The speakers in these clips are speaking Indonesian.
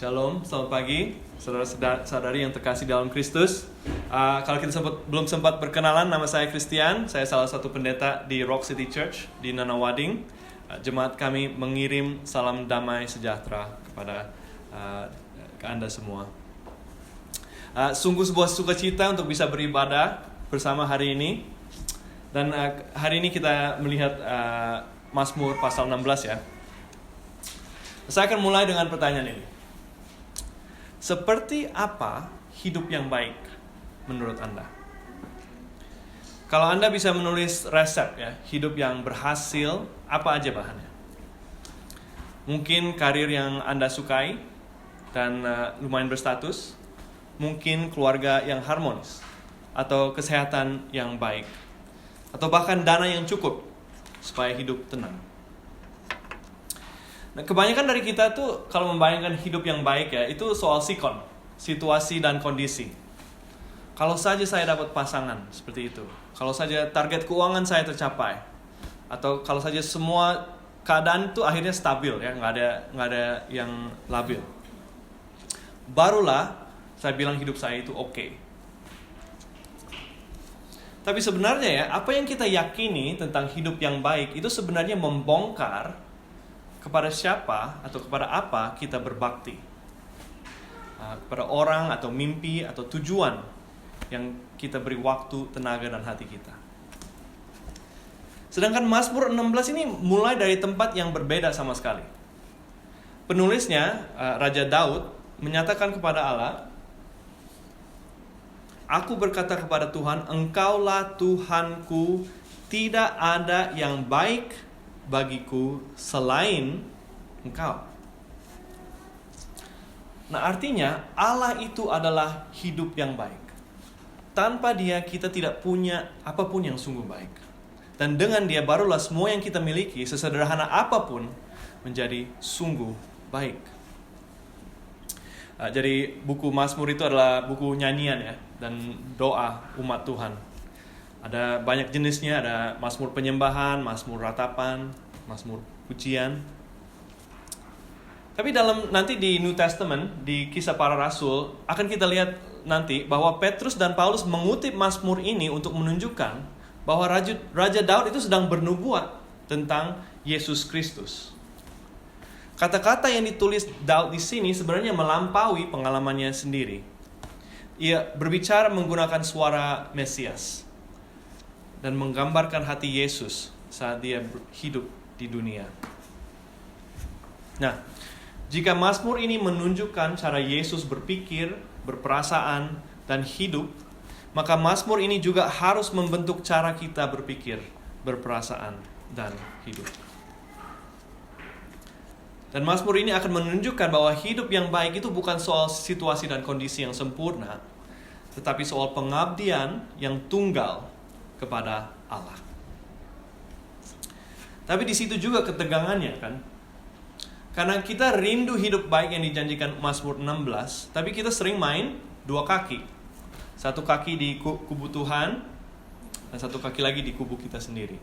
Shalom, selamat pagi saudara-saudari yang terkasih dalam Kristus. Kalau kita belum sempat berkenalan, nama saya Christian. Saya salah satu pendeta di Rock City Church di Nanawading. Jemaat kami mengirim salam damai sejahtera kepada ke Anda semua. Sungguh sebuah sukacita untuk bisa beribadah bersama hari ini. Dan hari ini kita melihat Mazmur pasal 16 ya. Saya akan mulai dengan pertanyaan ini. Seperti apa hidup yang baik menurut Anda? Kalau Anda bisa menulis resep ya, hidup yang berhasil, apa aja bahannya? Mungkin karir yang Anda sukai dan lumayan berstatus, mungkin keluarga yang harmonis, atau kesehatan yang baik, atau bahkan dana yang cukup supaya hidup tenang. Nah, kebanyakan dari kita tuh kalau membayangkan hidup yang baik ya, itu soal sikon, situasi dan kondisi. Kalau saja saya dapat pasangan seperti itu, kalau saja target keuangan saya tercapai, atau kalau saja semua keadaan itu akhirnya stabil ya, nggak ada yang labil, barulah saya bilang hidup saya itu oke. Tapi sebenarnya ya, apa yang kita yakini tentang hidup yang baik itu sebenarnya membongkar kepada siapa atau kepada apa kita berbakti, kepada orang atau mimpi atau tujuan yang kita beri waktu, tenaga, dan hati kita. Sedangkan Mazmur 16 ini mulai dari tempat yang berbeda sama sekali. Penulisnya, Raja Daud, menyatakan kepada Allah, "Aku berkata kepada Tuhan, Engkaulah Tuhanku, tidak ada yang baik bagiku selain Engkau." Nah, artinya Allah itu adalah hidup yang baik. Tanpa Dia kita tidak punya apapun yang sungguh baik. Dan dengan Dia barulah semua yang kita miliki, sesederhana apapun, menjadi sungguh baik. Jadi buku Mazmur itu adalah buku nyanyian ya, dan doa umat Tuhan. Ada banyak jenisnya, ada Mazmur penyembahan, Mazmur ratapan, Mazmur pujian. Tapi nanti di New Testament, di Kisah Para Rasul, akan kita lihat nanti bahwa Petrus dan Paulus mengutip Mazmur ini untuk menunjukkan bahwa Raja Daud itu sedang bernubuat tentang Yesus Kristus. Kata-kata yang ditulis Daud di sini sebenarnya melampaui pengalamannya sendiri. Ia berbicara menggunakan suara Mesias dan menggambarkan hati Yesus saat dia hidup di dunia. Nah, jika Mazmur ini menunjukkan cara Yesus berpikir, berperasaan, dan hidup, maka Mazmur ini juga harus membentuk cara kita berpikir, berperasaan, dan hidup. Dan Mazmur ini akan menunjukkan bahwa hidup yang baik itu bukan soal situasi dan kondisi yang sempurna, tetapi soal pengabdian yang tunggal kepada Allah. Tapi di situ juga ketegangannya kan. Karena kita rindu hidup baik yang dijanjikan Mazmur 16, tapi kita sering main dua kaki. Satu kaki di kubu Tuhan, dan satu kaki lagi di kubu kita sendiri.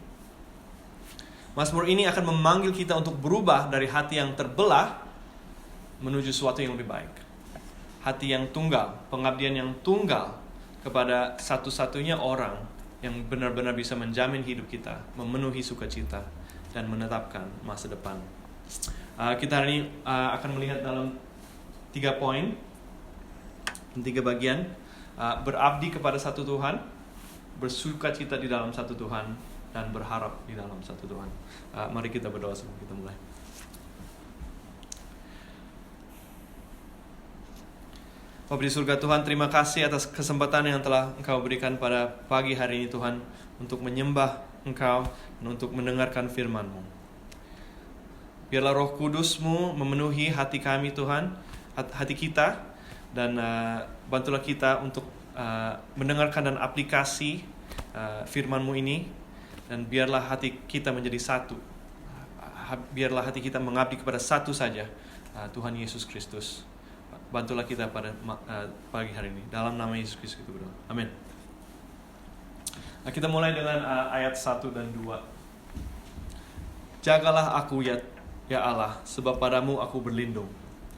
Mazmur ini akan memanggil kita untuk berubah dari hati yang terbelah menuju sesuatu yang lebih baik. Hati yang tunggal, pengabdian yang tunggal kepada satu-satunya orang yang benar-benar bisa menjamin hidup kita, memenuhi sukacita, dan menetapkan masa depan. Kita hari ini akan melihat dalam 3 poin, 3 bagian. Berabdi kepada satu Tuhan, bersukacita di dalam satu Tuhan, dan berharap di dalam satu Tuhan. Mari kita berdoa sebelum kita mulai. Bapa di surga Tuhan, terima kasih atas kesempatan yang telah Engkau berikan pada pagi hari ini Tuhan, untuk menyembah Engkau dan untuk mendengarkan firman-Mu. Biarlah Roh Kudus-Mu memenuhi hati kami Tuhan, hati kita, dan bantulah kita untuk mendengarkan dan aplikasi firman-Mu ini, dan biarlah hati kita menjadi satu. Biarlah hati kita mengabdi kepada satu saja, Tuhan Yesus Kristus. Bantulah kita pada pagi hari ini. Dalam nama Yesus Kristus kita berdoa. Amin. Nah, kita mulai dengan ayat 1 dan 2. Jagalah aku ya Allah, sebab padamu aku berlindung.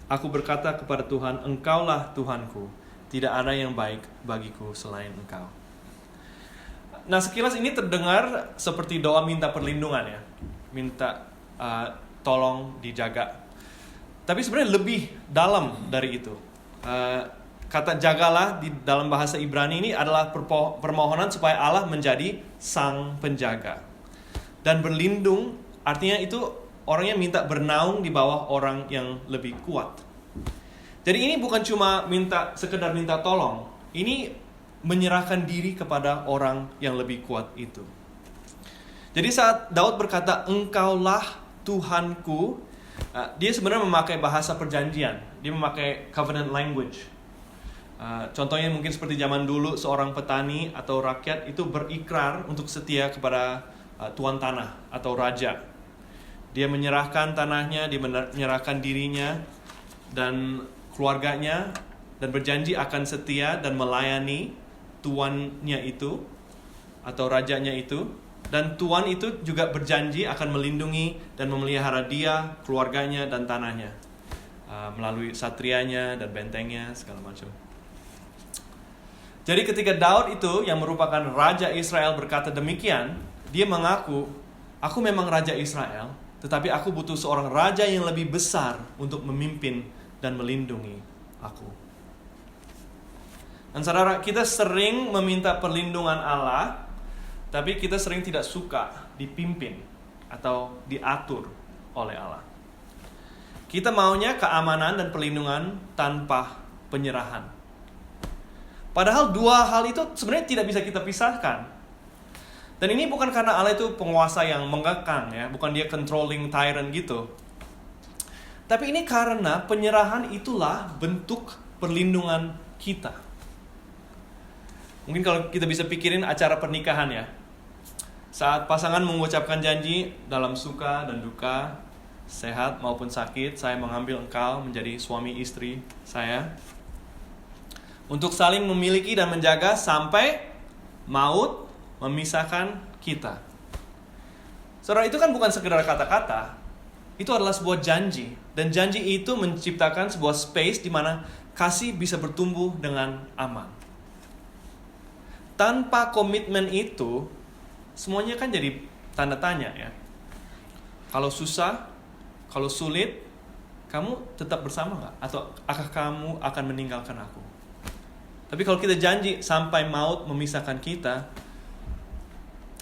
Aku berkata kepada Tuhan, Engkaulah Tuhanku, tidak ada yang baik bagiku selain Engkau. Nah, sekilas ini terdengar seperti doa minta perlindungan ya, minta tolong dijaga. Tapi sebenarnya lebih dalam dari itu. Kata jagalah di dalam bahasa Ibrani ini adalah permohonan supaya Allah menjadi sang penjaga. Dan berlindung artinya itu orangnya minta bernaung di bawah orang yang lebih kuat. Jadi ini bukan cuma sekedar minta tolong. Ini menyerahkan diri kepada orang yang lebih kuat itu. Jadi saat Daud berkata, Engkaulah Tuhanku, dia sebenarnya memakai bahasa perjanjian. Dia memakai covenant language. Contohnya mungkin seperti zaman dulu seorang petani atau rakyat itu berikrar untuk setia kepada tuan tanah atau raja. Dia menyerahkan tanahnya, dia menyerahkan dirinya dan keluarganya dan berjanji akan setia dan melayani tuannya itu atau rajanya itu. Dan tuan itu juga berjanji akan melindungi dan memelihara dia, keluarganya dan tanahnya melalui satrianya dan bentengnya segala macam. Jadi ketika Daud itu yang merupakan raja Israel berkata demikian, dia mengaku, aku memang raja Israel, tetapi aku butuh seorang raja yang lebih besar untuk memimpin dan melindungi aku. Dan saudara, kita sering meminta perlindungan Allah, tapi kita sering tidak suka dipimpin atau diatur oleh Allah. Kita maunya keamanan dan perlindungan tanpa penyerahan. Padahal dua hal itu sebenarnya tidak bisa kita pisahkan. Dan ini bukan karena Allah itu penguasa yang mengekang ya, bukan dia controlling tyrant gitu. Tapi ini karena penyerahan itulah bentuk perlindungan kita. Mungkin kalau kita bisa pikirin acara pernikahan ya. Saat pasangan mengucapkan janji dalam suka dan duka, sehat maupun sakit, saya mengambil engkau menjadi suami istri saya. Untuk saling memiliki dan menjaga sampai maut memisahkan kita. Saudara, itu kan bukan sekedar kata-kata. Itu adalah sebuah janji. Dan janji itu menciptakan sebuah space di mana kasih bisa bertumbuh dengan aman. Tanpa komitmen itu, semuanya kan jadi tanda tanya ya. Kalau susah, kalau sulit, kamu tetap bersama gak? Atau apakah kamu akan meninggalkan aku? Tapi kalau kita janji sampai maut memisahkan kita,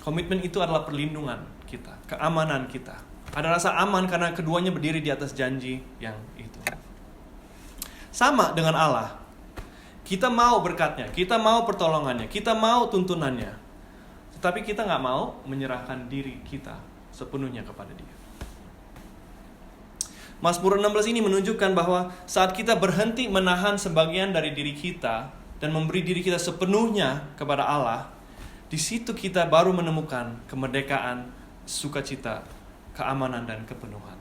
komitmen itu adalah perlindungan kita, keamanan kita. Ada rasa aman karena keduanya berdiri di atas janji yang itu. Sama dengan Allah. Kita mau berkatnya, kita mau pertolongannya, kita mau tuntunannya. Tetapi kita gak mau menyerahkan diri kita sepenuhnya kepada dia. Mazmur 16 ini menunjukkan bahwa saat kita berhenti menahan sebagian dari diri kita dan memberi diri kita sepenuhnya kepada Allah, di situ kita baru menemukan kemerdekaan, sukacita, keamanan, dan kepenuhan.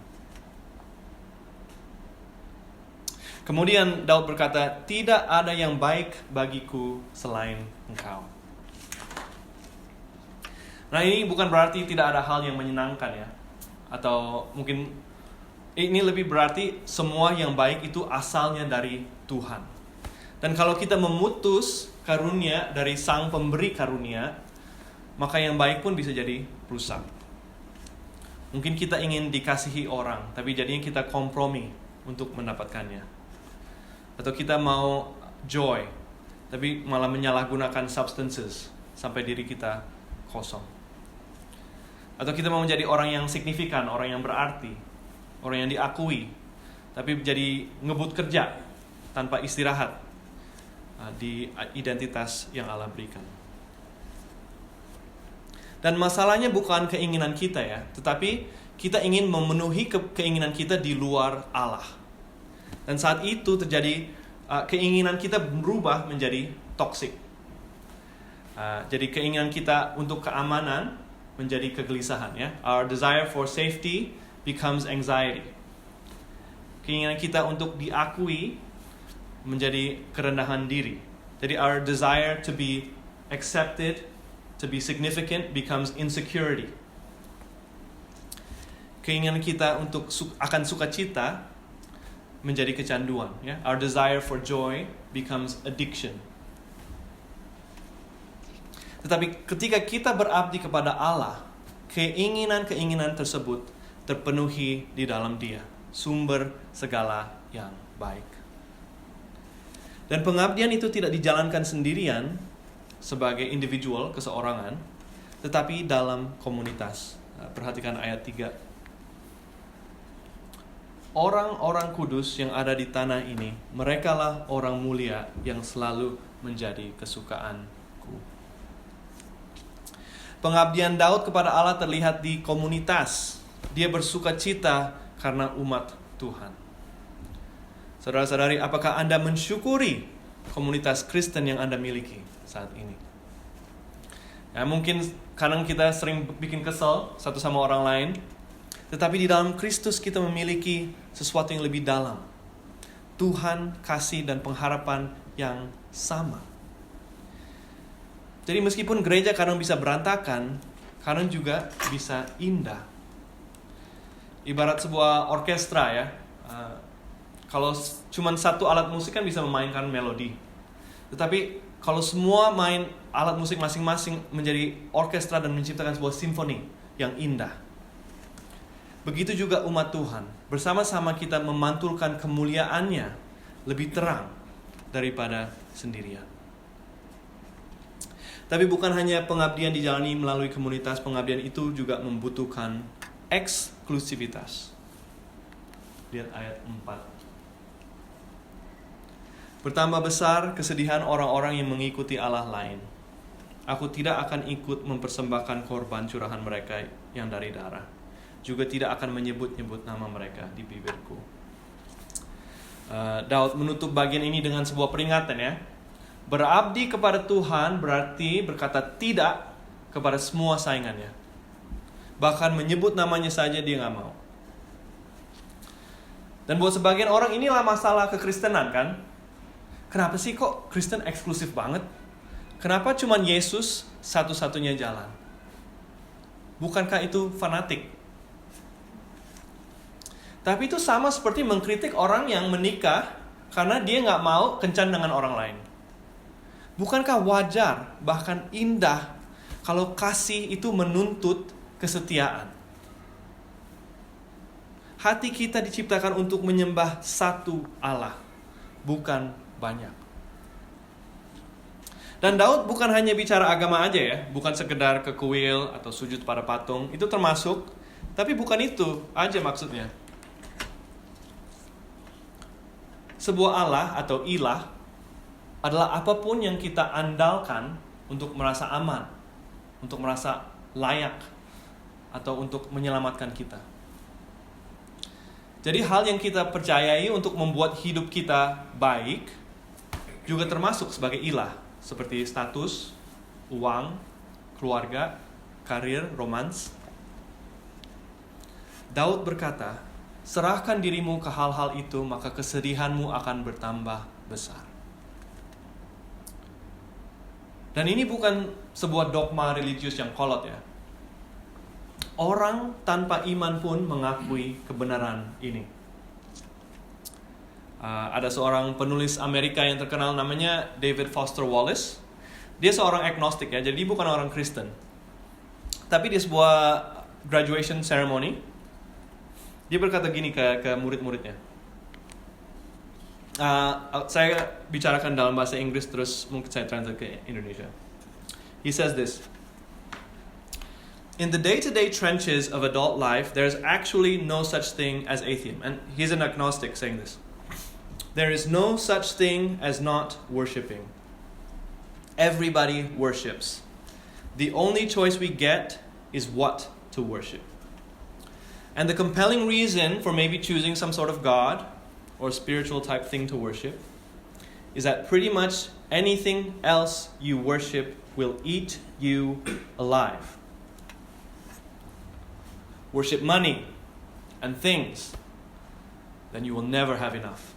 Kemudian Daud berkata, tidak ada yang baik bagiku selain engkau. Nah, ini bukan berarti tidak ada hal yang menyenangkan ya. Atau mungkin ini lebih berarti semua yang baik itu asalnya dari Tuhan. Dan kalau kita memutus karunia dari sang pemberi karunia, maka yang baik pun bisa jadi rusak. Mungkin kita ingin dikasihi orang, tapi jadinya kita kompromi untuk mendapatkannya. Atau kita mau joy, tapi malah menyalahgunakan substances sampai diri kita kosong. Atau kita mau menjadi orang yang signifikan, orang yang berarti, orang yang diakui, tapi jadi ngebut kerja tanpa istirahat di identitas yang Allah berikan. Dan masalahnya bukan keinginan kita ya, tetapi kita ingin memenuhi keinginan kita di luar Allah. Dan saat itu terjadi keinginan kita berubah menjadi toksik. Jadi keinginan kita untuk keamanan menjadi kegelisahan ya. Our desire for safety becomes anxiety. Keinginan kita untuk diakui menjadi kerendahan diri. Jadi our desire to be accepted, to be significant becomes insecurity. Keinginan kita untuk akan sukacita menjadi kecanduan. Ya. Our desire for joy becomes addiction. Tetapi ketika kita berabdi kepada Allah, keinginan-keinginan tersebut terpenuhi di dalam Dia, sumber segala yang baik. Dan pengabdian itu tidak dijalankan sendirian sebagai individual, keseorangan, tetapi dalam komunitas. Perhatikan ayat 3. Orang-orang kudus yang ada di tanah ini, merekalah orang mulia yang selalu menjadi kesukaanku. Pengabdian Daud kepada Allah terlihat di komunitas. Dia bersuka cita karena umat Tuhan. Saudara-saudari, apakah Anda mensyukuri komunitas Kristen yang Anda miliki saat ini? Ya, mungkin kadang kita sering bikin kesel satu sama orang lain, tetapi di dalam Kristus kita memiliki sesuatu yang lebih dalam. Tuhan, kasih, dan pengharapan yang sama. Jadi meskipun gereja kadang bisa berantakan, kadang juga bisa indah. Ibarat sebuah orkestra ya. Kalau cuma satu alat musik kan bisa memainkan melodi. Tetapi kalau semua main alat musik masing-masing menjadi orkestra dan menciptakan sebuah simfoni yang indah. Begitu juga umat Tuhan. Bersama-sama kita memantulkan kemuliaannya lebih terang daripada sendirian. Tapi bukan hanya pengabdian dijalani melalui komunitas, pengabdian itu juga membutuhkan eksklusivitas. Lihat ayat 4. Bertambah besar kesedihan orang-orang yang mengikuti Allah lain. Aku tidak akan ikut mempersembahkan korban curahan mereka yang dari darah. Juga tidak akan menyebut-nyebut nama mereka di bibirku. Daud menutup bagian ini dengan sebuah peringatan ya. Berabdi kepada Tuhan berarti berkata tidak kepada semua saingannya. Bahkan menyebut namanya saja dia gak mau. Dan buat sebagian orang inilah masalah kekristenan kan. Kenapa sih kok Kristen eksklusif banget? Kenapa cuma Yesus satu-satunya jalan? Bukankah itu fanatik? Tapi itu sama seperti mengkritik orang yang menikah karena dia gak mau kencan dengan orang lain. Bukankah wajar, bahkan indah, kalau kasih itu menuntut kesetiaan? Hati kita diciptakan untuk menyembah satu Allah, bukan banyak. Dan Daud bukan hanya bicara agama aja ya, bukan sekedar ke kuil atau sujud pada patung, itu termasuk, tapi bukan itu aja maksudnya. Sebuah Allah atau ilah adalah apapun yang kita andalkan untuk merasa aman, untuk merasa layak, atau untuk menyelamatkan kita. Jadi hal yang kita percayai untuk membuat hidup kita baik juga termasuk sebagai ilah, seperti status, uang, keluarga, karir, romans. Daud berkata, serahkan dirimu ke hal-hal itu, maka kesedihanmu akan bertambah besar. Dan ini bukan sebuah dogma religius yang kolot ya. Orang tanpa iman pun mengakui kebenaran ini. Ada seorang penulis Amerika yang terkenal namanya David Foster Wallace. Dia seorang agnostik ya, jadi bukan orang Kristen. Tapi di sebuah graduation ceremony, dia berkata gini ke murid-muridnya. Saya bicarakan dalam bahasa Inggris, terus mungkin saya translate ke Indonesia. He says this. In the day-to-day trenches of adult life, there's actually no such thing as atheism. And he's an agnostic saying this. There is no such thing as not worshiping. Everybody worships. The only choice we get is what to worship. And the compelling reason for maybe choosing some sort of God or spiritual type thing to worship is that pretty much anything else you worship will eat you alive. Worship money and things, then you will never have enough.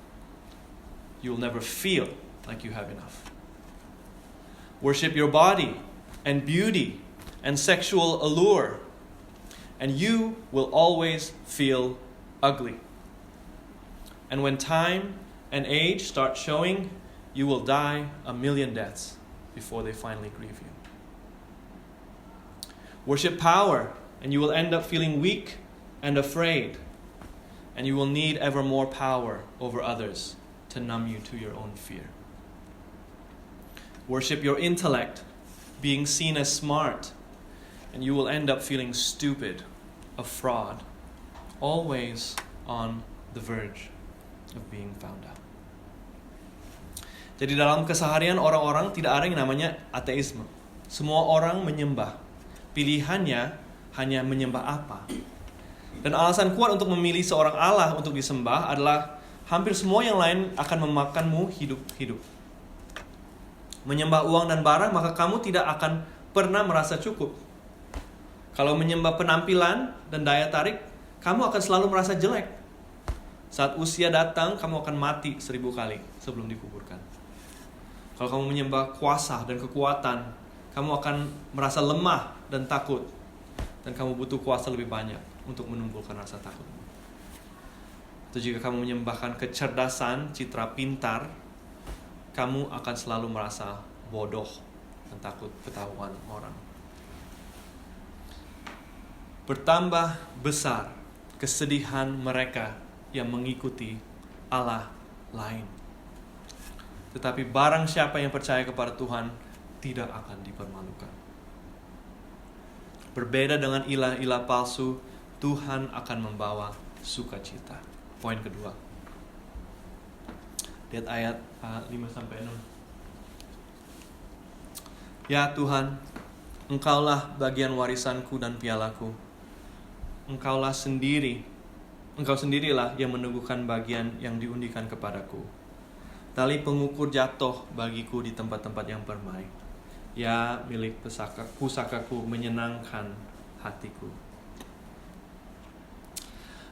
You will never feel like you have enough. Worship your body and beauty and sexual allure, and you will always feel ugly. And when time and age start showing, you will die 1,000,000 deaths before they finally grieve you. Worship power, and you will end up feeling weak and afraid. And you will need ever more power over others to numb you to your own fear. Worship your intellect, being seen as smart, and you will end up feeling stupid, a fraud, always on the verge of being found out. Jadi dalam keseharian orang-orang tidak ada yang namanya ateisme. Semua orang menyembah. Pilihannya hanya menyembah apa. Dan alasan kuat untuk memilih seorang Allah untuk disembah adalah hampir semua yang lain akan memakanmu hidup-hidup. Menyembah uang dan barang, maka kamu tidak akan pernah merasa cukup. Kalau menyembah penampilan dan daya tarik, kamu akan selalu merasa jelek. Saat usia datang, kamu akan mati 1000 kali sebelum dikuburkan. Kalau kamu menyembah kuasa dan kekuatan, kamu akan merasa lemah dan takut. Dan kamu butuh kuasa lebih banyak untuk menumbuhkan rasa takut. Atau jika kamu menyembahkan kecerdasan, citra pintar, kamu akan selalu merasa bodoh dan takut ketahuan orang. Bertambah besar kesedihan mereka yang mengikuti Allah lain. Tetapi barang siapa yang percaya kepada Tuhan tidak akan dipermalukan. Berbeda dengan ilah-ilah palsu, Tuhan akan membawa sukacita. Poin kedua. Lihat ayat 5-6. Ya Tuhan, Engkaulah bagian warisanku dan pialaku. Engkau sendirilah yang meneguhkan bagian yang diundikan kepadaku. Tali pengukur jatuh bagiku di tempat-tempat yang permai. Ya milik pusakaku menyenangkan hatiku.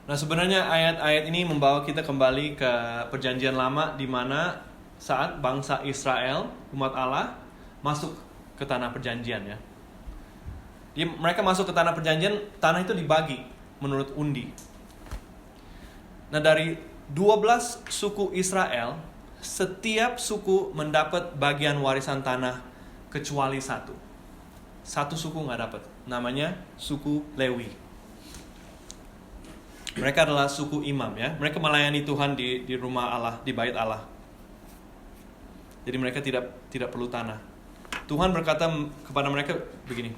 Nah, sebenarnya ayat-ayat ini membawa kita kembali ke perjanjian lama, di mana saat bangsa Israel, umat Allah, masuk ke tanah perjanjian ya. Mereka masuk ke tanah perjanjian, tanah itu dibagi menurut undi. Nah, dari 12 suku Israel, setiap suku mendapat bagian warisan tanah kecuali satu. Satu suku nggak dapat. Namanya suku Lewi. Mereka adalah suku imam ya. Mereka melayani Tuhan di rumah Allah, di bait Allah. Jadi mereka tidak perlu tanah. Tuhan berkata kepada mereka begini.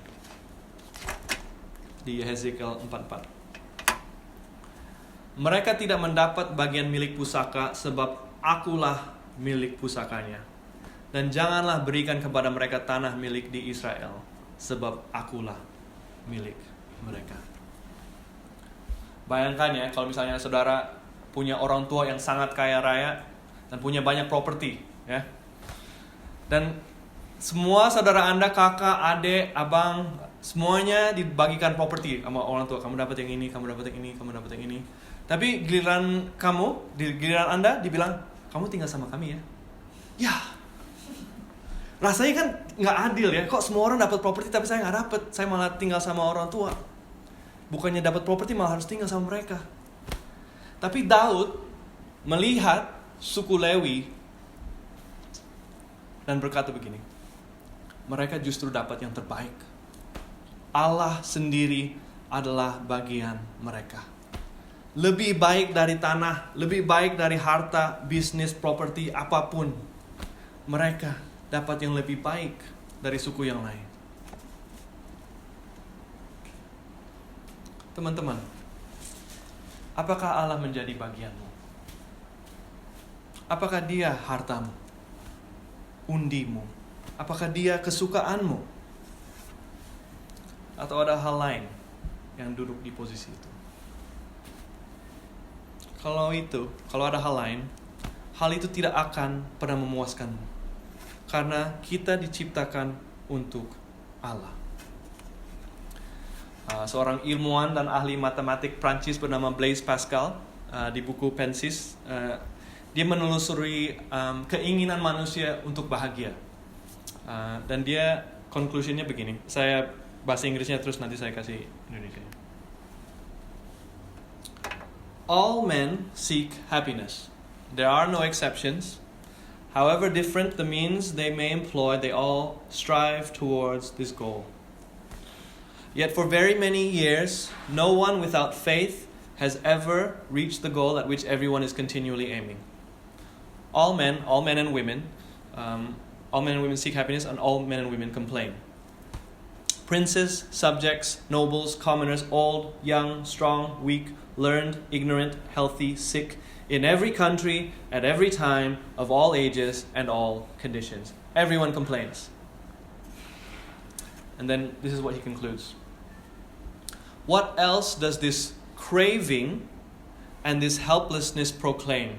Di Hezekiel 4:4. Mereka tidak mendapat bagian milik pusaka sebab akulah milik pusakanya. Dan janganlah berikan kepada mereka tanah milik di Israel sebab akulah milik mereka. Bayangkan ya, kalau misalnya saudara punya orang tua yang sangat kaya raya dan punya banyak properti ya. Dan semua saudara Anda, kakak, adik, abang, semuanya dibagikan properti sama orang tua. Kamu dapat yang ini, kamu dapat yang ini, kamu dapat yang ini. Tapi giliran Anda dibilang, kamu tinggal sama kami ya. Ya, rasanya kan nggak adil ya. Kok semua orang dapat properti tapi saya nggak dapat. Saya malah tinggal sama orang tua. Bukannya dapat properti malah harus tinggal sama mereka. Tapi Daud melihat suku Lewi dan berkata begini, mereka justru dapat yang terbaik. Allah sendiri adalah bagian mereka. Lebih baik dari tanah, lebih baik dari harta, bisnis, properti, apapun. Mereka dapat yang lebih baik dari suku yang lain. Teman-teman, apakah Allah menjadi bagianmu? Apakah Dia hartamu? Undimu? Apakah Dia kesukaanmu? Atau ada hal lain yang duduk di posisi itu? Kalau ada hal lain, hal itu tidak akan pernah memuaskanmu. Karena kita diciptakan untuk Allah. Seorang ilmuwan dan ahli matematik Prancis bernama Blaise Pascal, di buku Pensis, dia menelusuri keinginan manusia untuk bahagia. Dan dia conclusionnya begini. Saya bahasa Inggrisnya terus nanti saya kasih Indonesianya. All men seek happiness, There are no exceptions. However different the means they may employ, they all strive towards this goal. Yet for very many years, no one without faith has ever reached the goal at which everyone is continually aiming. All men and women seek happiness, and all men and women complain. Princes, subjects, nobles, commoners, old, young, strong, weak, learned, ignorant, healthy, sick, in every country, at every time, of all ages and all conditions. Everyone complains. And then this is what he concludes. What else does this craving and this helplessness proclaim,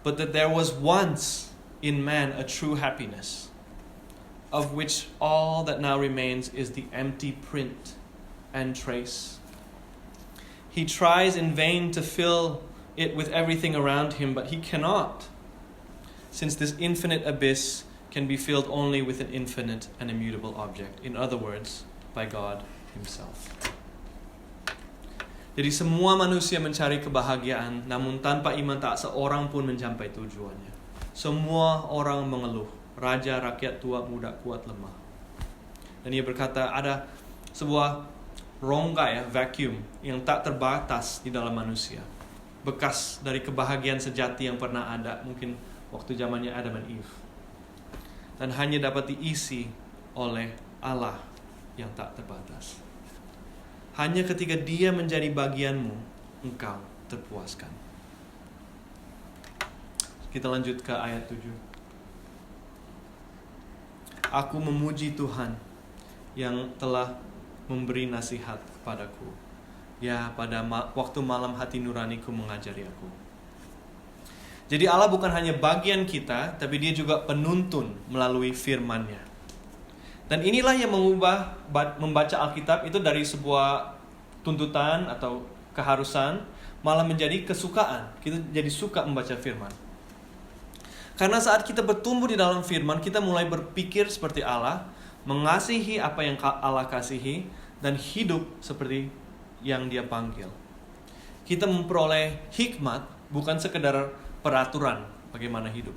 but that there was once in man a true happiness, of which all that now remains is the empty print and trace. He tries in vain to fill it with everything around him, but he cannot, since this infinite abyss can be filled only with an infinite and immutable object. In other words, by God Himself. Jadi semua manusia mencari kebahagiaan, namun tanpa iman tak seorang pun mencapai tujuannya. Semua orang mengeluh, raja, rakyat, tua, muda, kuat, lemah. Dan ia berkata ada sebuah rongga, vacuum yang tak terbatas di dalam manusia. Bekas dari kebahagiaan sejati yang pernah ada, mungkin waktu zamannya Adam dan Eve. Dan hanya dapat diisi oleh Allah yang tak terbatas. Hanya ketika Dia menjadi bagianmu, engkau terpuaskan. Kita lanjut ke ayat 7. Aku memuji Tuhan yang telah memberi nasihat kepadaku. Ya, pada waktu malam hati nuraniku mengajari aku. Jadi Allah bukan hanya bagian kita, tapi Dia juga penuntun melalui firman-Nya. Dan inilah yang mengubah membaca Alkitab itu dari sebuah tuntutan atau keharusan malah menjadi kesukaan. Kita jadi suka membaca firman. Karena saat kita bertumbuh di dalam firman, kita mulai berpikir seperti Allah, mengasihi apa yang Allah kasihi, dan hidup seperti yang Dia panggil. Kita memperoleh hikmat, bukan sekedar peraturan bagaimana hidup.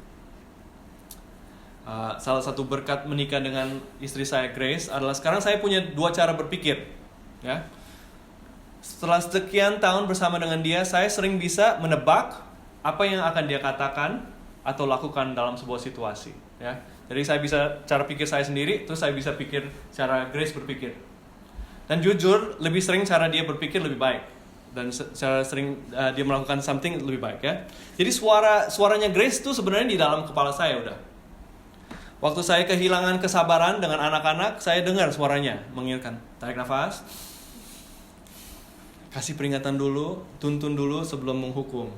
Salah satu berkat menikah dengan istri saya, Grace, adalah sekarang saya punya dua cara berpikir. Ya. Setelah sekian tahun bersama dengan dia, saya sering bisa menebak apa yang akan dia katakan atau lakukan dalam sebuah situasi. Ya. Jadi saya bisa cara pikir saya sendiri, terus saya bisa pikir cara Grace berpikir. Dan jujur, lebih sering cara dia berpikir lebih baik. Dan secara sering dia melakukan something lebih baik. Ya. Jadi suaranya Grace tuh sebenarnya di dalam kepala saya udah. Waktu saya kehilangan kesabaran dengan anak-anak, saya dengar suaranya mengingatkan, tarik nafas, kasih peringatan dulu, tuntun dulu sebelum menghukum.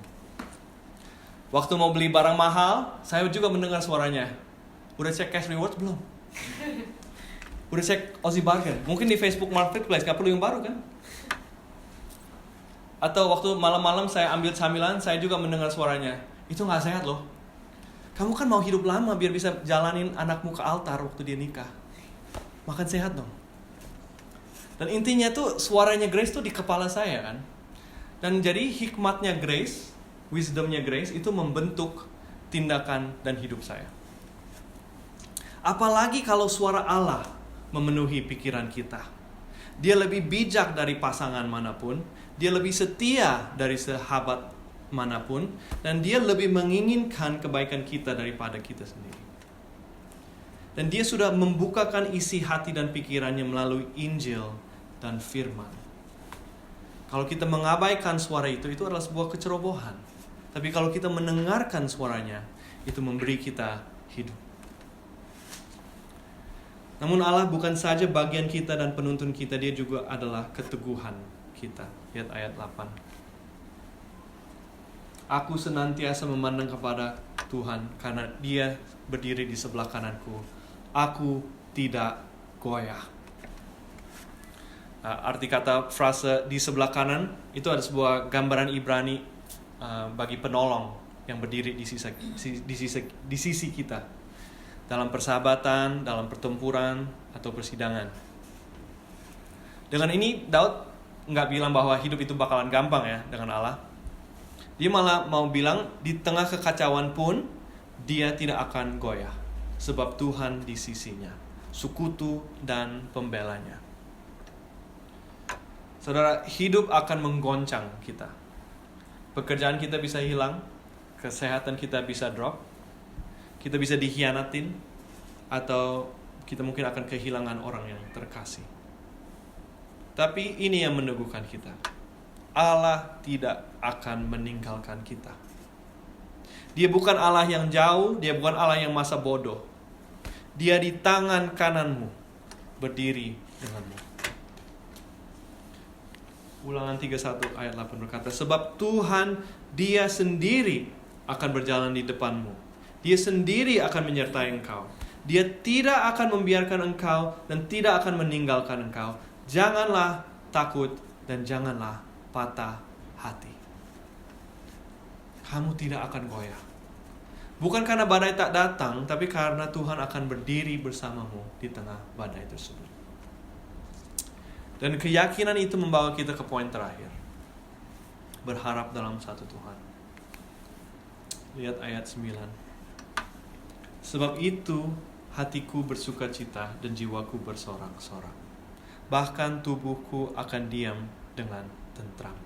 Waktu mau beli barang mahal, saya juga mendengar suaranya. Udah cek cash reward belum? Udah cek Aussie Bargain? Mungkin di Facebook Marketplace, gak perlu yang baru kan? Atau waktu malam-malam saya ambil camilan, saya juga mendengar suaranya. Itu gak sehat loh. Kamu kan mau hidup lama biar bisa jalanin anakmu ke altar waktu dia nikah. Makan sehat dong. Dan intinya tuh suaranya Grace tuh di kepala saya kan. Dan jadi hikmatnya Grace, wisdomnya Grace itu membentuk tindakan dan hidup saya. Apalagi kalau suara Allah memenuhi pikiran kita. Dia lebih bijak dari pasangan manapun. Dia lebih setia dari sahabat manapun, dan Dia lebih menginginkan kebaikan kita daripada kita sendiri. Dan Dia sudah membukakan isi hati dan pikirannya melalui Injil dan firman. Kalau kita mengabaikan suara itu adalah sebuah kecerobohan. Tapi kalau kita mendengarkan suaranya, itu memberi kita hidup. Namun Allah bukan saja bagian kita dan penuntun kita, Dia juga adalah keteguhan kita. Lihat ayat 8. Aku senantiasa memandang kepada Tuhan karena Dia berdiri di sebelah kananku. Aku tidak goyah. Arti kata frase di sebelah kanan itu ada sebuah gambaran Ibrani bagi penolong yang berdiri di sisi kita dalam persahabatan, dalam pertempuran atau persidangan. Dengan ini Daud nggak bilang bahwa hidup itu bakalan gampang ya dengan Allah. Dia malah mau bilang di tengah kekacauan pun dia tidak akan goyah, sebab Tuhan di sisinya, sekutu dan pembelanya. Saudara, hidup akan menggoncang kita. Pekerjaan kita bisa hilang, kesehatan kita bisa drop, kita bisa dikhianatin, atau kita mungkin akan kehilangan orang yang terkasih. Tapi ini yang meneguhkan kita. Allah tidak akan meninggalkan kita. Dia bukan Allah yang jauh, dia bukan Allah yang masa bodoh. Dia di tangan kananmu, berdiri denganmu. Ulangan 31 ayat 8 berkata, sebab Tuhan dia sendiri akan berjalan di depanmu. Dia sendiri akan menyertai engkau. Dia tidak akan membiarkan engkau dan tidak akan meninggalkan engkau. Janganlah takut dan janganlah patah hati. Kamu tidak akan goyah. Bukan karena badai tak datang, tapi karena Tuhan akan berdiri bersamamu di tengah badai tersebut. Dan keyakinan itu membawa kita ke poin terakhir. Berharap dalam satu Tuhan. Lihat ayat 9. Sebab itu hatiku bersukacita dan jiwaku bersorak-sorak. Bahkan tubuhku akan diam dengan tentram.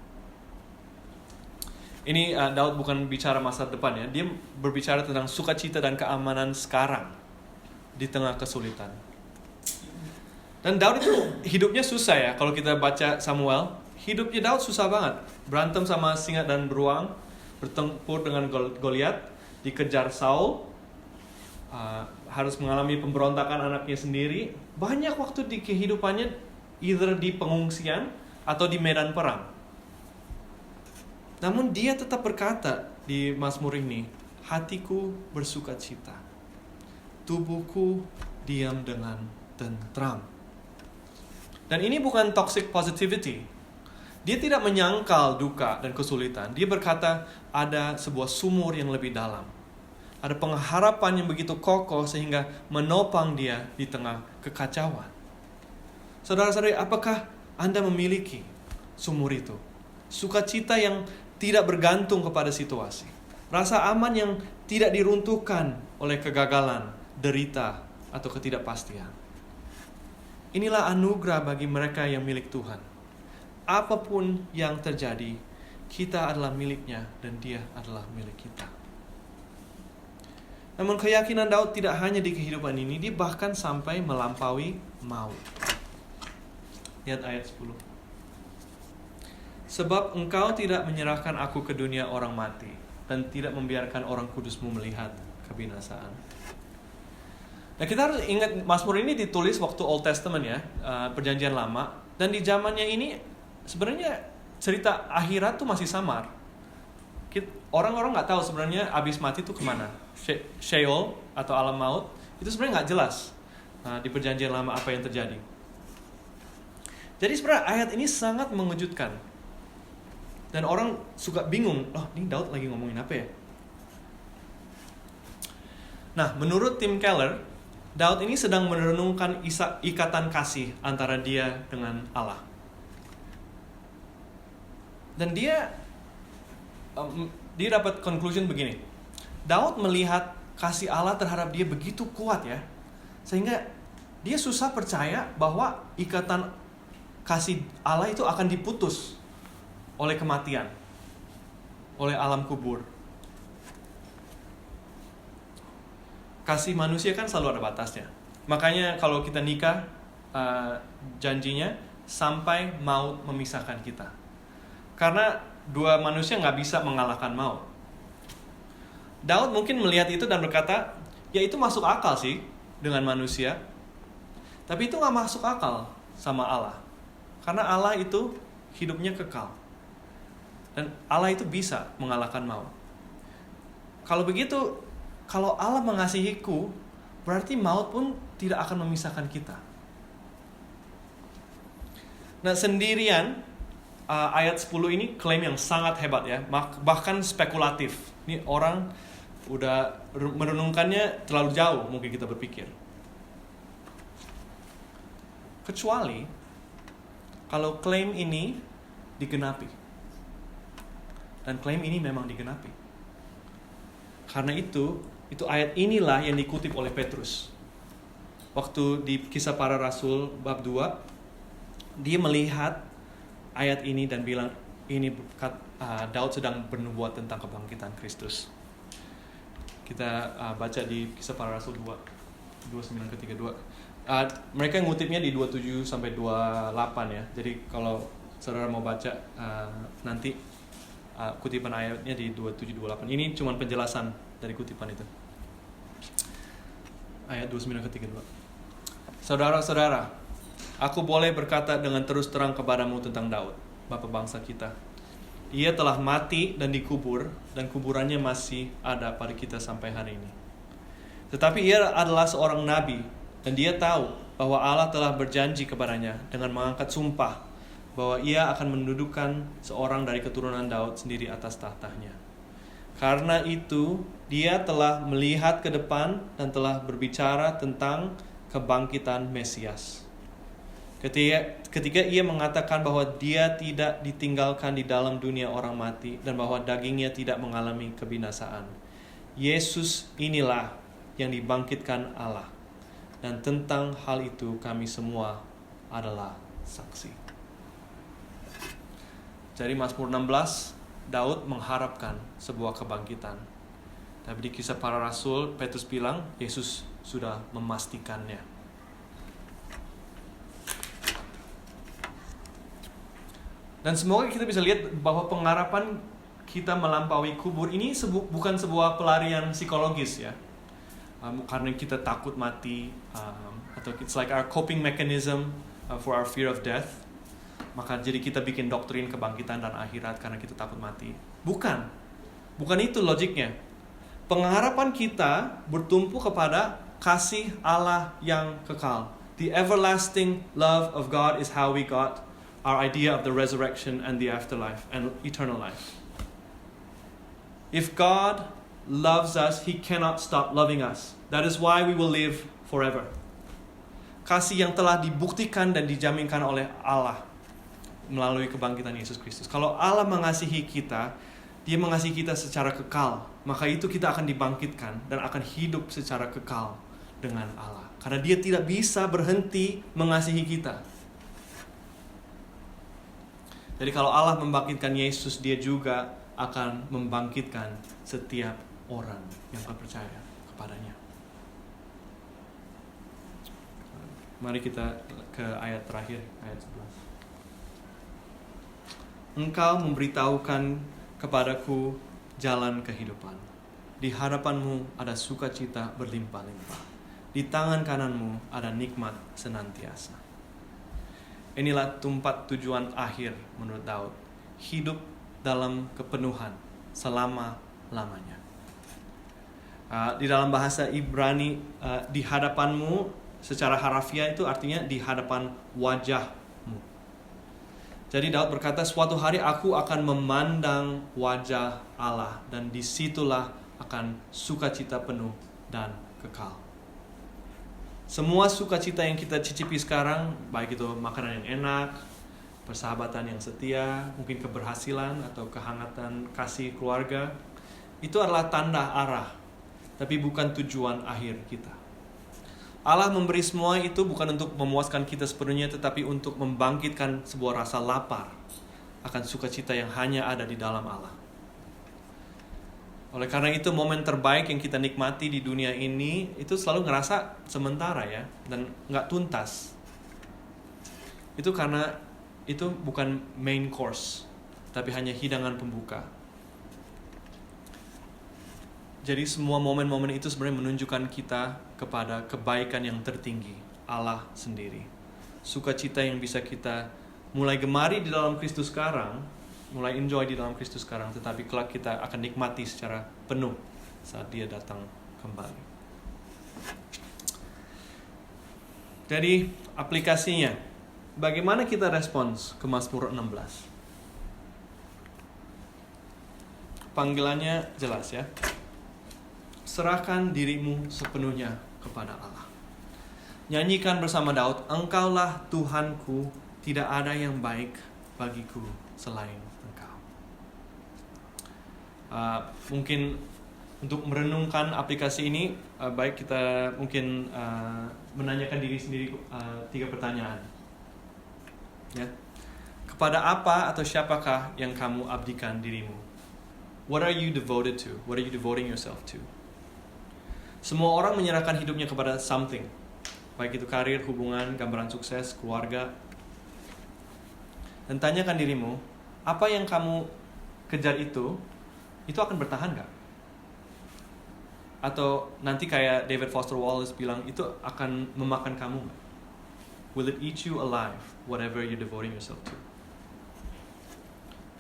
Ini Daud bukan bicara masa depan ya. Dia berbicara tentang sukacita dan keamanan sekarang di tengah kesulitan. Dan Daud itu hidupnya susah ya. Kalau kita baca Samuel, hidupnya Daud susah banget. Berantem sama singa dan beruang, bertempur dengan Goliat, dikejar Saul, harus mengalami pemberontakan anaknya sendiri. Banyak waktu di kehidupannya either di pengungsian atau di medan perang. Namun dia tetap berkata di Mazmur ini, hatiku bersukacita, tubuhku diam dengan tentram. Dan ini bukan toxic positivity. Dia tidak menyangkal duka dan kesulitan. Dia berkata ada sebuah sumur yang lebih dalam. Ada pengharapan yang begitu kokoh sehingga menopang dia di tengah kekacauan. Saudara-saudari, apakah Anda memiliki sumur itu? Sukacita yang tidak bergantung kepada situasi. Rasa aman yang tidak diruntuhkan oleh kegagalan, derita, atau ketidakpastian. Inilah anugerah bagi mereka yang milik Tuhan. Apapun yang terjadi, kita adalah miliknya dan dia adalah milik kita. Namun keyakinan Daud tidak hanya di kehidupan ini, dia bahkan sampai melampaui maut. Lihat ayat 10. Sebab engkau tidak menyerahkan aku ke dunia orang mati, dan tidak membiarkan orang kudusmu melihat kebinasaan. Nah, kita harus ingat Mazmur ini ditulis waktu Old Testament ya, perjanjian lama. Dan di zamannya ini sebenarnya cerita akhirat tuh masih samar. Orang-orang nggak tahu sebenarnya abis mati tuh kemana. Sheol atau alam maut itu sebenarnya nggak jelas di perjanjian lama apa yang terjadi. Jadi sebenarnya ayat ini sangat mengejutkan. Dan orang suka bingung, ini Daud lagi ngomongin apa ya? Nah, menurut Tim Keller, Daud ini sedang merenungkan ikatan kasih antara dia dengan Allah. Dan dia dapat conclusion begini. Daud melihat kasih Allah terhadap dia begitu kuat ya, sehingga dia susah percaya bahwa ikatan kasih Allah itu akan diputus oleh kematian, oleh alam kubur. Kasih manusia kan selalu ada batasnya. Makanya kalau kita nikah, janjinya sampai maut memisahkan kita. Karena dua manusia nggak bisa mengalahkan maut. Daud mungkin melihat itu dan berkata, ya itu masuk akal sih dengan manusia. Tapi itu nggak masuk akal sama Allah. Karena Allah itu hidupnya kekal. Dan Allah itu bisa mengalahkan maut. Kalau begitu, kalau Allah mengasihiku, berarti maut pun tidak akan memisahkan kita. Nah, sendirian ayat 10 ini klaim yang sangat hebat ya, bahkan spekulatif. Ini orang udah merenungkannya terlalu jauh mungkin kita berpikir. Kecuali kalau klaim ini digenapi. Dan klaim ini memang digenapi. Karena itu ayat inilah yang dikutip oleh Petrus. Waktu di Kisah Para Rasul bab 2, dia melihat ayat ini dan bilang, ini Daud sedang bernubuat tentang kebangkitan Kristus. Kita baca di Kisah Para Rasul 29-32. Mereka ngutipnya di 27 sampai 28 ya. Jadi kalau saudara mau baca nanti kutipan ayatnya di 27-28. Ini cuma penjelasan dari kutipan itu. Ayat 29-32. Saudara-saudara, aku boleh berkata dengan terus terang kepadamu tentang Daud, bapa bangsa kita. Ia telah mati dan dikubur, dan kuburannya masih ada pada kita sampai hari ini. Tetapi ia adalah seorang nabi, dan dia tahu bahwa Allah telah berjanji kepadanya dengan mengangkat sumpah bahwa ia akan mendudukan seorang dari keturunan Daud sendiri atas tahtanya. Karena itu, dia telah melihat ke depan dan telah berbicara tentang kebangkitan Mesias. Ketika ia mengatakan bahwa dia tidak ditinggalkan di dalam dunia orang mati dan bahwa dagingnya tidak mengalami kebinasaan. Yesus inilah yang dibangkitkan Allah. Dan tentang hal itu kami semua adalah saksi. Jadi Mazmur 16, Daud mengharapkan sebuah kebangkitan. Tapi di Kisah Para Rasul, Petrus bilang, Yesus sudah memastikannya. Dan semoga kita bisa lihat bahwa pengharapan kita melampaui kubur ini bukan sebuah pelarian psikologis ya. Karena kita takut mati, atau it's like our coping mechanism for our fear of death. Maka jadi kita bikin doktrin kebangkitan dan akhirat karena kita takut mati. Bukan itu logiknya. Pengharapan kita bertumpu kepada kasih Allah yang kekal. The everlasting love of God is how we got our idea of the resurrection and the afterlife and eternal life. If God loves us, He cannot stop loving us. That is why we will live forever. Kasih yang telah dibuktikan dan dijaminkan oleh Allah melalui kebangkitan Yesus Kristus. Kalau Allah mengasihi kita, Dia mengasihi kita secara kekal. Maka itu kita akan dibangkitkan dan akan hidup secara kekal dengan Allah. Karena Dia tidak bisa berhenti mengasihi kita. Jadi kalau Allah membangkitkan Yesus, Dia juga akan membangkitkan setiap orang yang percaya kepadanya. Mari kita ke ayat terakhir, ayat 11. Engkau memberitahukan kepadaku jalan kehidupan. Di hadapanmu ada sukacita berlimpah-limpah. Di tangan kananmu ada nikmat senantiasa. Inilah tempat tujuan akhir menurut Daud. Hidup dalam kepenuhan selama-lamanya. Di dalam bahasa Ibrani, di hadapanmu secara harafiah itu artinya di hadapan wajahmu. Jadi Daud berkata, suatu hari aku akan memandang wajah Allah dan disitulah akan sukacita penuh dan kekal. Semua sukacita yang kita cicipi sekarang, baik itu makanan yang enak, persahabatan yang setia, mungkin keberhasilan atau kehangatan kasih keluarga, itu adalah tanda arah, tapi bukan tujuan akhir kita. Allah memberi semua itu bukan untuk memuaskan kita sepenuhnya, tetapi untuk membangkitkan sebuah rasa lapar akan sukacita yang hanya ada di dalam Allah. Oleh karena itu, momen terbaik yang kita nikmati di dunia ini itu selalu ngerasa sementara ya, dan nggak tuntas. Itu karena itu bukan main course, tapi hanya hidangan pembuka. Jadi semua momen-momen itu sebenarnya menunjukkan kita kepada kebaikan yang tertinggi, Allah sendiri. Sukacita yang bisa kita mulai gemari di dalam Kristus sekarang, mulai enjoy di dalam Kristus sekarang, tetapi kelak kita akan nikmati secara penuh saat Dia datang kembali. Jadi aplikasinya, bagaimana kita respons ke Mazmur 16? Panggilannya jelas ya. Serahkan dirimu sepenuhnya kepada Allah. Nyanyikan bersama Daud, Engkaulah Tuhanku, tidak ada yang baik bagiku selain Engkau. Mungkin untuk merenungkan aplikasi ini, baik kita mungkin menanyakan diri sendiri 3 pertanyaan. Ya. Kepada apa atau siapakah yang kamu abdikan dirimu? What are you devoted to? What are you devoting yourself to? Semua orang menyerahkan hidupnya kepada something. Baik itu karir, hubungan, gambaran sukses, keluarga. Dan tanyakan dirimu, apa yang kamu kejar itu akan bertahan gak? Atau nanti kayak David Foster Wallace bilang, itu akan memakan kamu gak? Will it eat you alive, whatever you're devoting yourself to?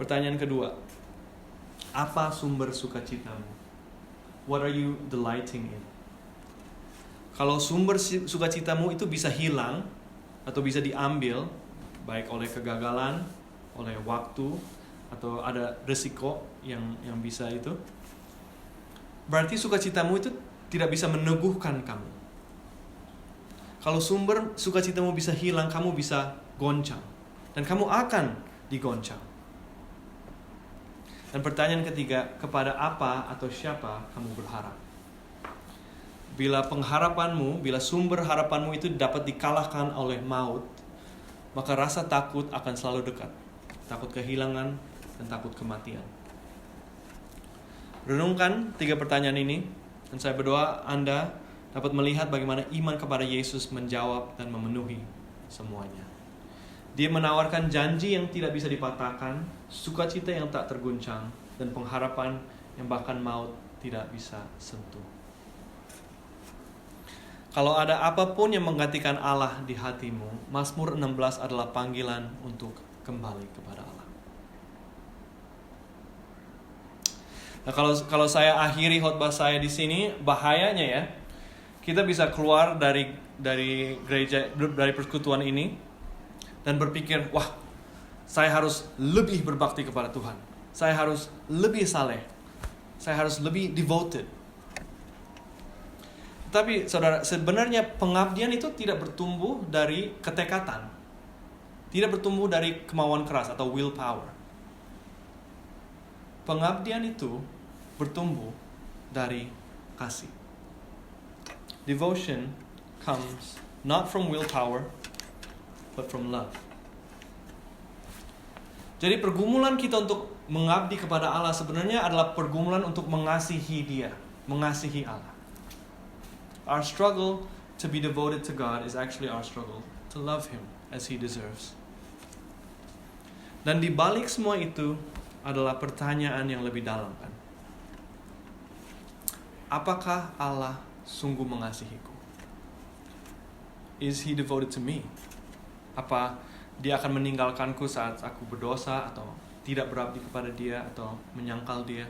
Pertanyaan kedua, apa sumber sukacitamu? What are you delighting in? Kalau sumber sukacitamu itu bisa hilang atau bisa diambil, baik oleh kegagalan, oleh waktu, atau ada resiko yang bisa itu, berarti sukacitamu itu tidak bisa meneguhkan kamu. Kalau sumber sukacitamu bisa hilang, kamu bisa goncang. Dan kamu akan digoncang. Dan pertanyaan ketiga, kepada apa atau siapa kamu berharap? Bila pengharapanmu, bila sumber harapanmu itu dapat dikalahkan oleh maut, maka rasa takut akan selalu dekat. Takut kehilangan dan takut kematian. Renungkan 3 pertanyaan ini, dan saya berdoa Anda dapat melihat bagaimana iman kepada Yesus menjawab dan memenuhi semuanya. Dia menawarkan janji yang tidak bisa dipatahkan, sukacita yang tak terguncang, dan pengharapan yang bahkan maut tidak bisa sentuh. Kalau ada apapun yang menggantikan Allah di hatimu, Mazmur 16 adalah panggilan untuk kembali kepada Allah. Nah, kalau saya akhiri khotbah saya di sini, bahayanya ya, kita bisa keluar dari gereja, dari persekutuan ini dan berpikir, wah, saya harus lebih berbakti kepada Tuhan. Saya harus lebih saleh. Saya harus lebih devoted. Tapi saudara, sebenarnya pengabdian itu tidak bertumbuh dari ketekatan. Tidak bertumbuh dari kemauan keras atau willpower. Pengabdian itu bertumbuh dari kasih. Devotion comes not from willpower, but from love. Jadi pergumulan kita untuk mengabdi kepada Allah sebenarnya adalah pergumulan untuk mengasihi Dia, mengasihi Allah. Our struggle to be devoted to God is actually our struggle to love Him as He deserves. Dan di balik semua itu adalah pertanyaan yang lebih dalam kan. Apakah Allah sungguh mengasihiku? Is He devoted to me? Apa Dia akan meninggalkanku saat aku berdosa atau tidak berbakti kepada Dia atau menyangkal Dia?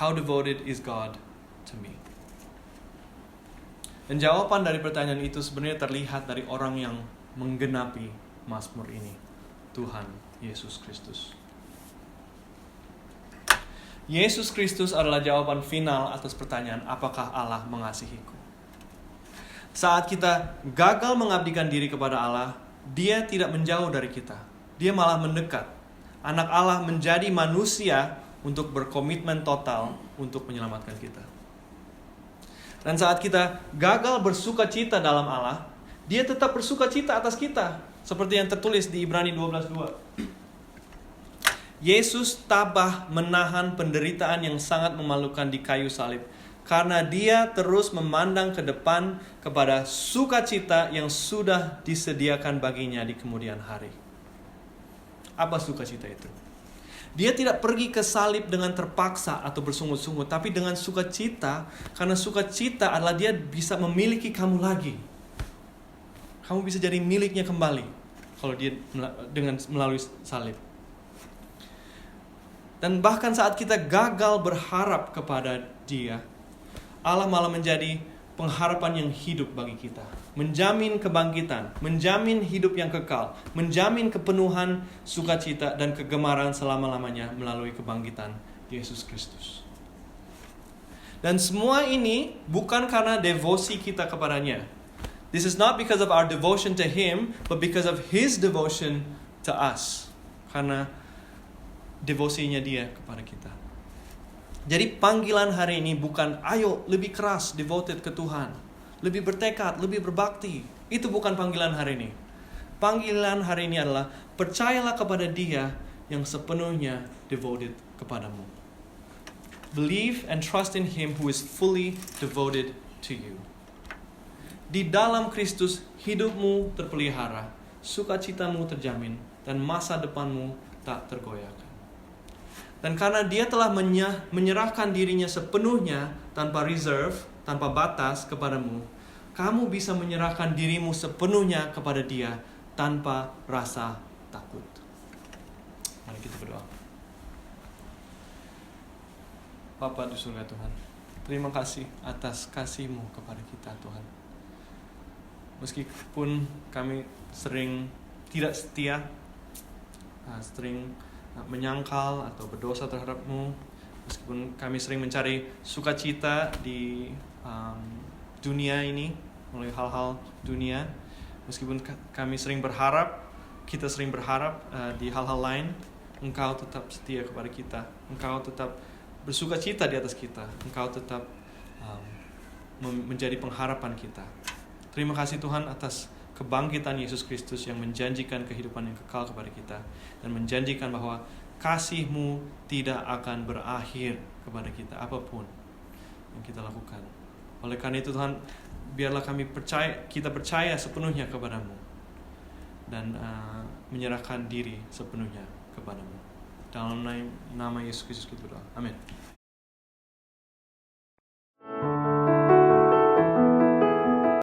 How devoted is God to me? Dan jawaban dari pertanyaan itu sebenarnya terlihat dari orang yang menggenapi Mazmur ini, Tuhan Yesus Kristus. Yesus Kristus adalah jawaban final atas pertanyaan, apakah Allah mengasihiku? Saat kita gagal mengabdikan diri kepada Allah, Dia tidak menjauh dari kita. Dia malah mendekat. Anak Allah menjadi manusia untuk berkomitmen total untuk menyelamatkan kita. Dan saat kita gagal bersukacita dalam Allah, Dia tetap bersukacita atas kita. Seperti yang tertulis di Ibrani 12:2. Yesus tabah menahan penderitaan yang sangat memalukan di kayu salib. Karena Dia terus memandang ke depan kepada sukacita yang sudah disediakan baginya di kemudian hari. Apa sukacita itu? Dia tidak pergi ke salib dengan terpaksa atau bersungut-sungut, tapi dengan sukacita, karena sukacita adalah Dia bisa memiliki kamu lagi. Kamu bisa jadi miliknya kembali kalau Dia melalui salib. Dan bahkan saat kita gagal berharap kepada Dia, Allah malah menjadi pengharapan yang hidup bagi kita. Menjamin kebangkitan, menjamin hidup yang kekal, menjamin kepenuhan sukacita dan kegemaran selama-lamanya melalui kebangkitan Yesus Kristus. Dan semua ini bukan karena devosi kita kepadanya. This is not because of our devotion to Him, but because of His devotion to us. Karena devosinya dia kepada kita. Jadi panggilan hari ini bukan ayo lebih keras devoted ke Tuhan, lebih bertekad, lebih berbakti. Itu bukan panggilan hari ini. Panggilan hari ini adalah percayalah kepada Dia yang sepenuhnya devoted kepadamu. Believe and trust in Him who is fully devoted to you. Di dalam Kristus hidupmu terpelihara, sukacitamu terjamin, dan masa depanmu tak tergoyahkan. Dan karena Dia telah menyerahkan dirinya sepenuhnya tanpa reserve, tanpa batas kepadamu, kamu bisa menyerahkan dirimu sepenuhnya kepada Dia tanpa rasa takut. Mari kita berdoa. Bapa di surga Tuhan, terima kasih atas kasih-Mu kepada kita Tuhan. Meskipun kami sering tidak setia, sering menyangkal atau berdosa terhadap-Mu, meskipun kami sering mencari sukacita di dunia ini melalui hal-hal dunia, meskipun kami sering berharap, kita sering berharap di hal-hal lain, Engkau tetap setia kepada kita, Engkau tetap bersukacita di atas kita, Engkau tetap menjadi pengharapan kita. Terima kasih Tuhan atas kebangkitan Yesus Kristus yang menjanjikan kehidupan yang kekal kepada kita dan menjanjikan bahwa kasih-Mu tidak akan berakhir kepada kita apapun yang kita lakukan. Oleh karena itu Tuhan, biarlah kita percaya sepenuhnya kepada-Mu dan menyerahkan diri sepenuhnya kepada-Mu. Dalam nama Yesus Kristus kita berdoa. Amin.